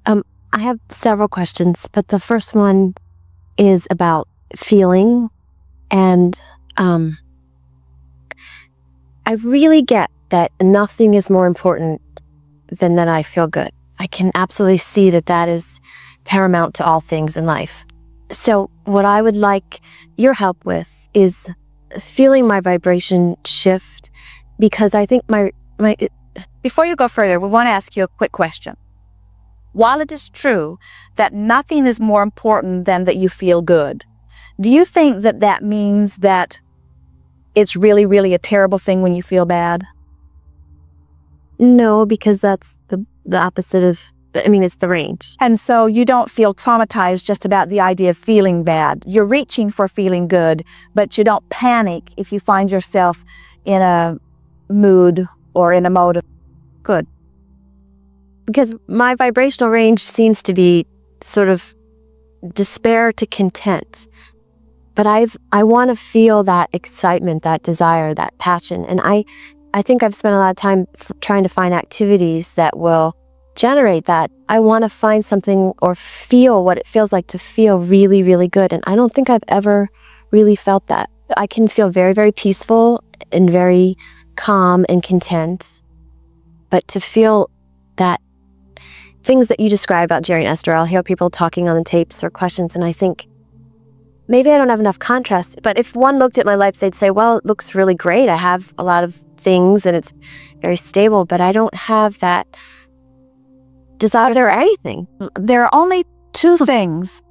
I have several questions, but the first one is about feeling. And I really get that nothing is more important than that I feel good. I can absolutely see that that is paramount to all things in life. So what I would like your help with is feeling my vibration shift, because I think my Before you go further, we want to ask you a quick question. While it is true that nothing is more important than that you feel good, do you think that that means that it's really, really a terrible thing when you feel bad? No, because that's the opposite of, it's the range. And so you don't feel traumatized just about the idea of feeling bad. You're reaching for feeling good, but you don't panic if you find yourself in a mood or in a mode of good. Because my vibrational range seems to be sort of despair to content. But I want to feel that excitement, that desire, that passion. And I think I've spent a lot of time trying to find activities that will generate that. I want to find something or feel what it feels like to feel really, really good. And I don't think I've ever really felt that. I can feel very, very peaceful and very calm and content. But to feel that things that you describe about Jerry and Esther, I'll hear people talking on the tapes or questions, and I think, maybe I don't have enough contrast, but if one looked at my life, they'd say, well, it looks really great. I have a lot of things and it's very stable, but I don't have that desire or anything. There are only two things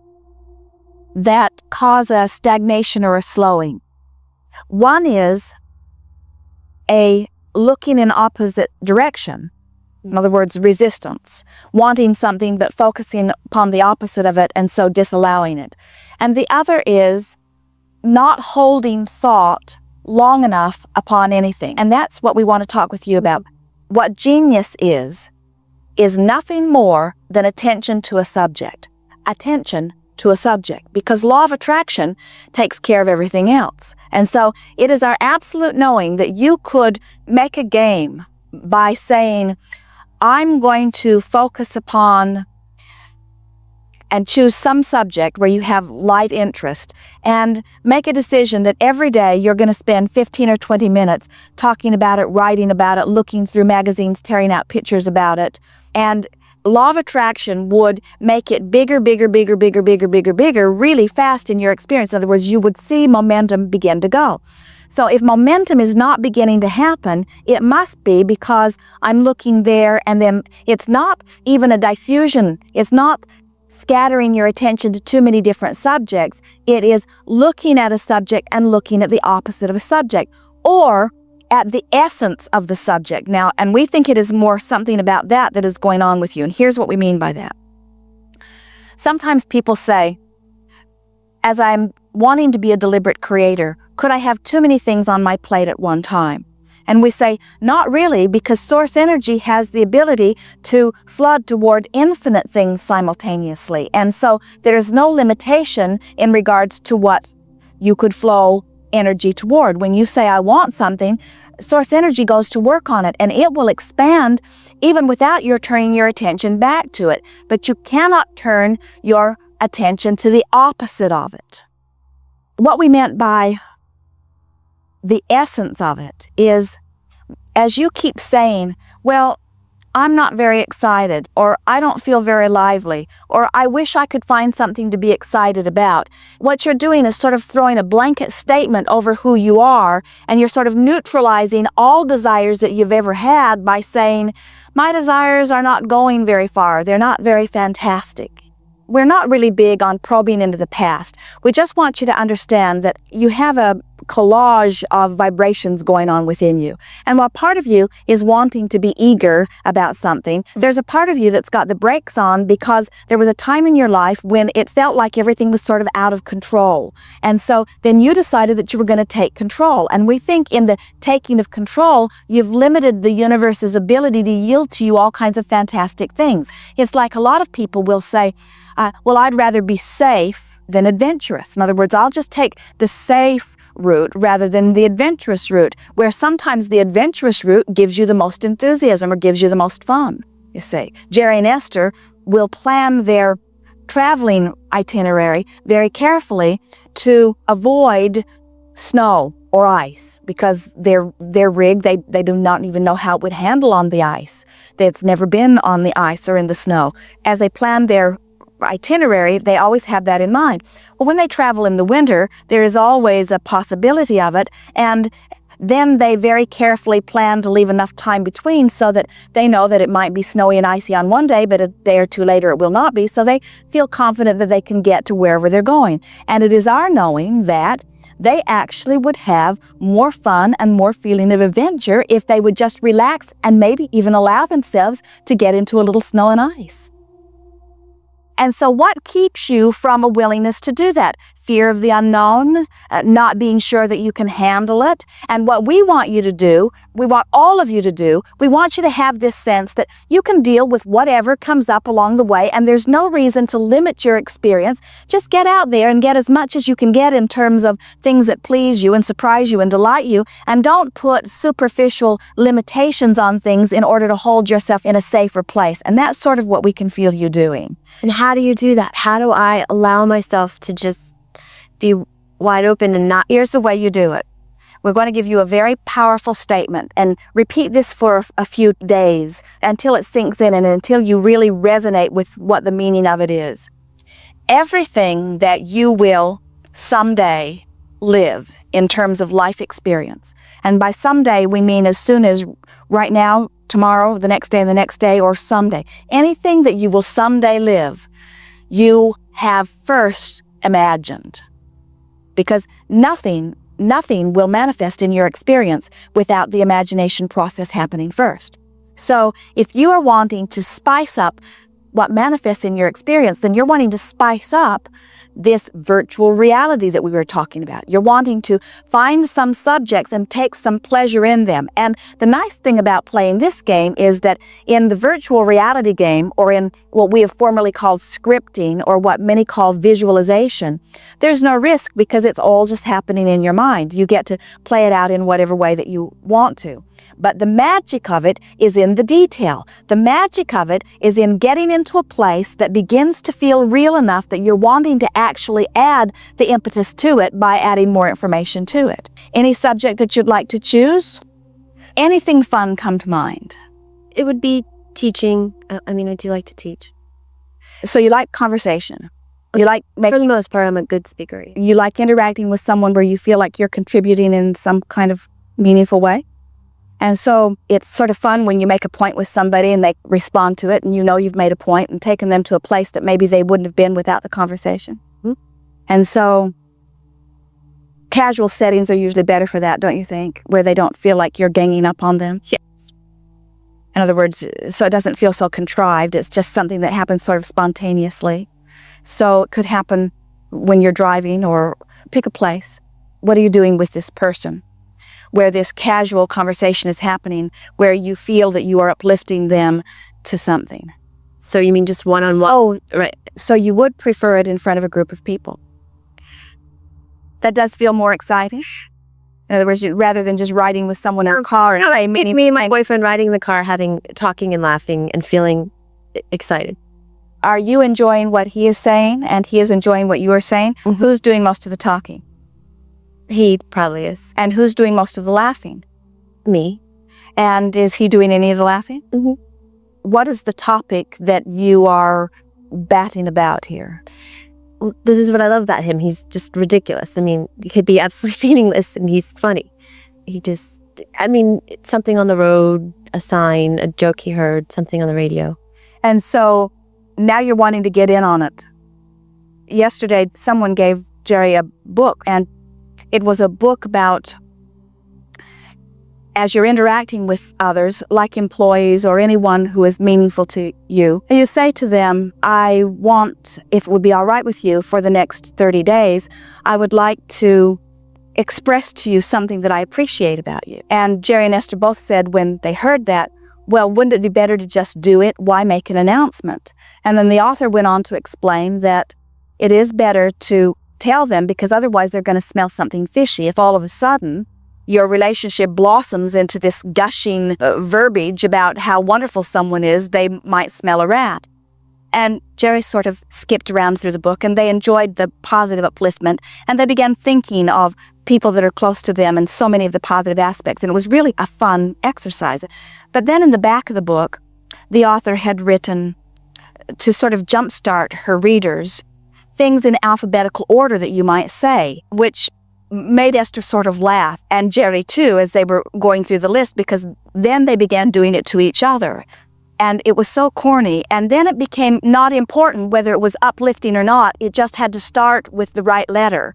that cause a stagnation or a slowing. One is a looking in opposite direction. In other words, resistance, wanting something but focusing upon the opposite of it and so disallowing it. And the other is not holding thought long enough upon anything. And that's what we want to talk with you about. What genius is nothing more than attention to a subject. Attention to a subject. Because law of attraction takes care of everything else. And so it is our absolute knowing that you could make a game by saying, I'm going to focus upon and choose some subject where you have light interest and make a decision that every day you're going to spend 15 or 20 minutes talking about it, writing about it, looking through magazines, tearing out pictures about it. And law of attraction would make it bigger, bigger, bigger, bigger, bigger, bigger, bigger, really fast in your experience. In other words, you would see momentum begin to go. So if momentum is not beginning to happen, it must be because I'm looking there, and then it's not even a diffusion. It's not scattering your attention to too many different subjects. It is looking at a subject and looking at the opposite of a subject, or at the essence of the subject. Now, and we think it is more something about that is going on with you. And here's what we mean by that. Sometimes people say, as I'm wanting to be a deliberate creator, could I have too many things on my plate at one time? And we say, not really, because source energy has the ability to flood toward infinite things simultaneously. And so there is no limitation in regards to what you could flow energy toward. When you say, I want something, source energy goes to work on it, and it will expand even without your turning your attention back to it. But you cannot turn your attention to the opposite of it. What we meant by the essence of it is, as you keep saying, well, I'm not very excited, or I don't feel very lively, or I wish I could find something to be excited about. What you're doing is sort of throwing a blanket statement over who you are, and you're sort of neutralizing all desires that you've ever had by saying, my desires are not going very far. They're not very fantastic. We're not really big on probing into the past. We just want you to understand that you have a collage of vibrations going on within you. And while part of you is wanting to be eager about something, there's a part of you that's got the brakes on because there was a time in your life when it felt like everything was sort of out of control. And so then you decided that you were going to take control. And we think in the taking of control, you've limited the universe's ability to yield to you all kinds of fantastic things. It's like a lot of people will say, well, I'd rather be safe than adventurous. In other words, I'll just take the safe route rather than the adventurous route, where sometimes the adventurous route gives you the most enthusiasm or gives you the most fun, you see. Jerry and Esther will plan their traveling itinerary very carefully to avoid snow or ice, because their rig, they do not even know how it would handle on the ice. It's never been on the ice or in the snow. As they plan their itinerary, they always have that in mind. Well, when they travel in the winter, there is always a possibility of it, and then they very carefully plan to leave enough time between so that they know that it might be snowy and icy on one day, but a day or two later it will not be, so they feel confident that they can get to wherever they're going. And it is our knowing that they actually would have more fun and more feeling of adventure if they would just relax and maybe even allow themselves to get into a little snow and ice. And so what keeps you from a willingness to do that? Fear of the unknown, not being sure that you can handle it. And what we want you to do, we want all of you to do, we want you to have this sense that you can deal with whatever comes up along the way, and there's no reason to limit your experience. Just get out there and get as much as you can get in terms of things that please you and surprise you and delight you, and don't put superficial limitations on things in order to hold yourself in a safer place. And that's sort of what we can feel you doing. And how do you do that? How do I allow myself to just be wide open and not... Here's the way you do it. We're going to give you a very powerful statement, and repeat this for a few days until it sinks in and until you really resonate with what the meaning of it is. Everything that you will someday live in terms of life experience, and by someday we mean as soon as right now, tomorrow, the next day, or someday. Anything that you will someday live, you have first imagined. Because nothing will manifest in your experience without the imagination process happening first. So if you are wanting to spice up what manifests in your experience, then you're wanting to spice up this virtual reality that we were talking about. You're wanting to find some subjects and take some pleasure in them. And the nice thing about playing this game is that in the virtual reality game, or in what we have formerly called scripting, or what many call visualization, there's no risk because it's all just happening in your mind. You get to play it out in whatever way that you want to. But the magic of it is in the detail. The magic of it is in getting into a place that begins to feel real enough that you're wanting to actually add the impetus to it by adding more information to it. Any subject that you'd like to choose? Anything fun come to mind? It would be teaching. I do like to teach. So you like conversation. You like For the most part, I'm a good speaker. You like interacting with someone where you feel like you're contributing in some kind of meaningful way. And so it's sort of fun when you make a point with somebody and they respond to it, and you know you've made a point and taken them to a place that maybe they wouldn't have been without the conversation. Mm-hmm. And so casual settings are usually better for that, don't you think? Where they don't feel like you're ganging up on them. Yes. In other words, so it doesn't feel so contrived. It's just something that happens sort of spontaneously. So it could happen when you're driving, or pick a place. What are you doing with this person? Where this casual conversation is happening, where you feel that you are uplifting them to something. So you mean just one-on-one? Oh, right. So you would prefer it in front of a group of people. That does feel more exciting. In other words, rather than just riding with someone in a car. Me and my boyfriend riding in the car, talking and laughing and feeling excited. Are you enjoying what he is saying, and he is enjoying what you are saying? Mm-hmm. Who's doing most of the talking? He probably is. And who's doing most of the laughing? Me. And is he doing any of the laughing? Mm-hmm. What is the topic that you are batting about here? Well, this is what I love about him. He's just ridiculous. He could be absolutely meaningless, and he's funny. Something on the road, a sign, a joke he heard, something on the radio. And so now you're wanting to get in on it. Yesterday, someone gave Jerry a book, and it was a book about, as you're interacting with others, like employees or anyone who is meaningful to you, you say to them, I want, if it would be all right with you for the next 30 days, I would like to express to you something that I appreciate about you. And Jerry and Esther both said when they heard that, well, wouldn't it be better to just do it? Why make an announcement? And then the author went on to explain that it is better to tell them, because otherwise they're going to smell something fishy if all of a sudden your relationship blossoms into this gushing verbiage about how wonderful someone is. They might smell a rat. And Jerry sort of skipped around through the book, and they enjoyed the positive upliftment, and they began thinking of people that are close to them and so many of the positive aspects, and it was really a fun exercise. But then in the back of the book, the author had written, to sort of jumpstart her readers, things in alphabetical order that you might say, which made Esther sort of laugh, and Jerry too, as they were going through the list, because then they began doing it to each other. And it was so corny, and then it became not important whether it was uplifting or not. It just had to start with the right letter.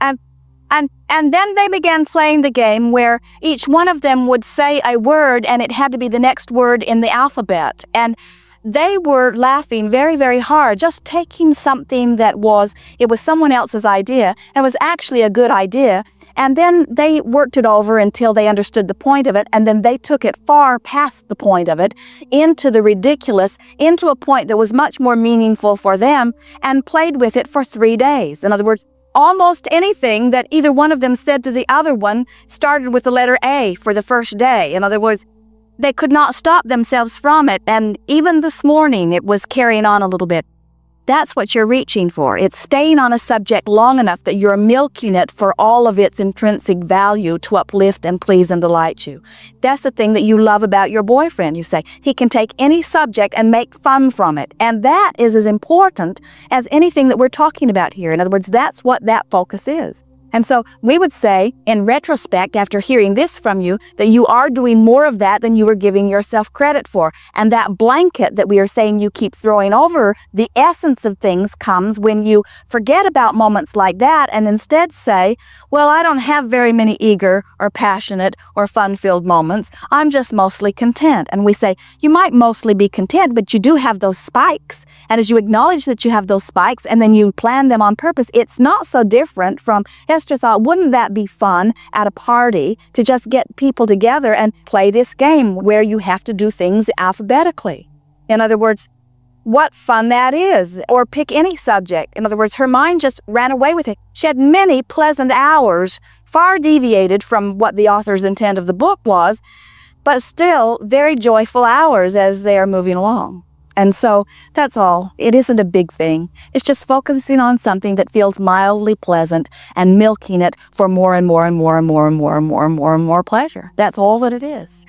And then they began playing the game where each one of them would say a word, and it had to be the next word in the alphabet. And they were laughing very, very hard, just taking something that was someone else's idea, and it was actually a good idea. And then they worked it over until they understood the point of it, and then they took it far past the point of it, into the ridiculous, into a point that was much more meaningful for them, and played with it for 3 days. In other words, almost anything that either one of them said to the other one started with the letter A for the first day. In other words, they could not stop themselves from it, and even this morning it was carrying on a little bit. That's what you're reaching for. It's staying on a subject long enough that you're milking it for all of its intrinsic value to uplift and please and delight you. That's the thing that you love about your boyfriend. You say, he can take any subject and make fun from it. And that is as important as anything that we're talking about here. In other words, that's what that focus is. And so we would say, in retrospect, after hearing this from you, that you are doing more of that than you were giving yourself credit for. And that blanket that we are saying you keep throwing over, the essence of things comes when you forget about moments like that and instead say, well, I don't have very many eager or passionate or fun-filled moments. I'm just mostly content. And we say, you might mostly be content, but you do have those spikes. And as you acknowledge that you have those spikes and then you plan them on purpose, it's not so different from Esther thought, wouldn't that be fun at a party to just get people together and play this game where you have to do things alphabetically? In other words, what fun that is. Or pick any subject. In other words, her mind just ran away with it. She had many pleasant hours, far deviated from what the author's intent of the book was, but still very joyful hours as they are moving along. And so that's all. It isn't a big thing. It's just focusing on something that feels mildly pleasant and milking it for more and more and more and more and more and more and more and more pleasure. That's all that it is.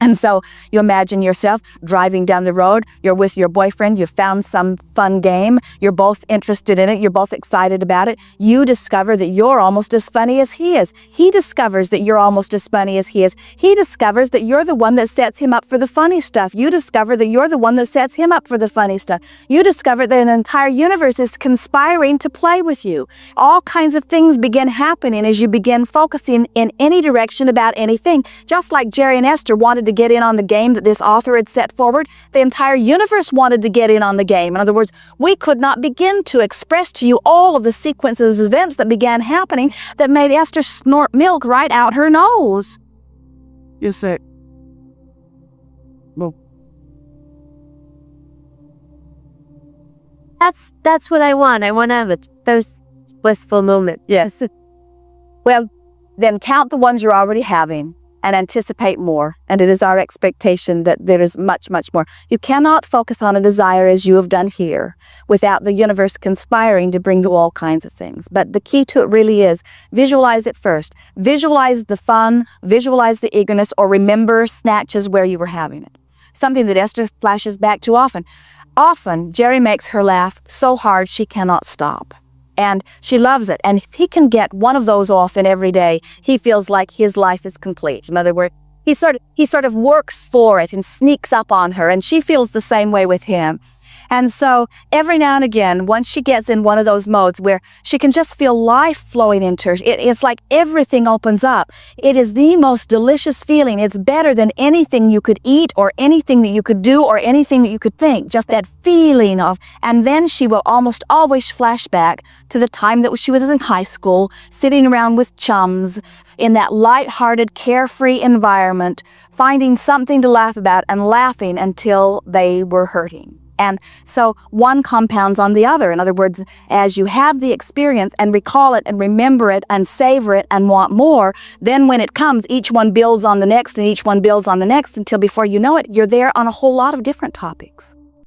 And so you imagine yourself driving down the road, you're with your boyfriend, you've found some fun game, you're both interested in it, you're both excited about it. You discover that you're almost as funny as he is. He discovers that you're almost as funny as he is. He discovers that you're the one that sets him up for the funny stuff. You discover that you're the one that sets him up for the funny stuff. You discover that an entire universe is conspiring to play with you. All kinds of things begin happening as you begin focusing in any direction about anything. Just like Jerry and Esther wanted to get in on the game that this author had set forward, the entire universe wanted to get in on the game. In other words, we could not begin to express to you all of the sequences of events that began happening that made Esther snort milk right out her nose. You say, well, That's what I want. I want to have those blissful moments. Yes. Well, then count the ones you're already having and anticipate more. And it is our expectation that there is much, much more. You cannot focus on a desire as you have done here without the universe conspiring to bring you all kinds of things. But the key to it really is visualize it first. Visualize the fun, visualize the eagerness, or remember snatches where you were having it. Something that Esther flashes back to often. Often, Jerry makes her laugh so hard she cannot stop. And she loves it. And if he can get one of those off in every day, he feels like his life is complete. In other words, he sort of works for it and sneaks up on her, and she feels the same way with him. And so every now and again, once she gets in one of those modes where she can just feel life flowing into her, it's like everything opens up. It is the most delicious feeling. It's better than anything you could eat or anything that you could do or anything that you could think. Just that feeling of, and then she will almost always flash back to the time that she was in high school, sitting around with chums in that light-hearted, carefree environment, finding something to laugh about and laughing until they were hurting. And so one compounds on the other. In other words, as you have the experience and recall it and remember it and savor it and want more, then when it comes, each one builds on the next and each one builds on the next until before you know it, you're there on a whole lot of different topics.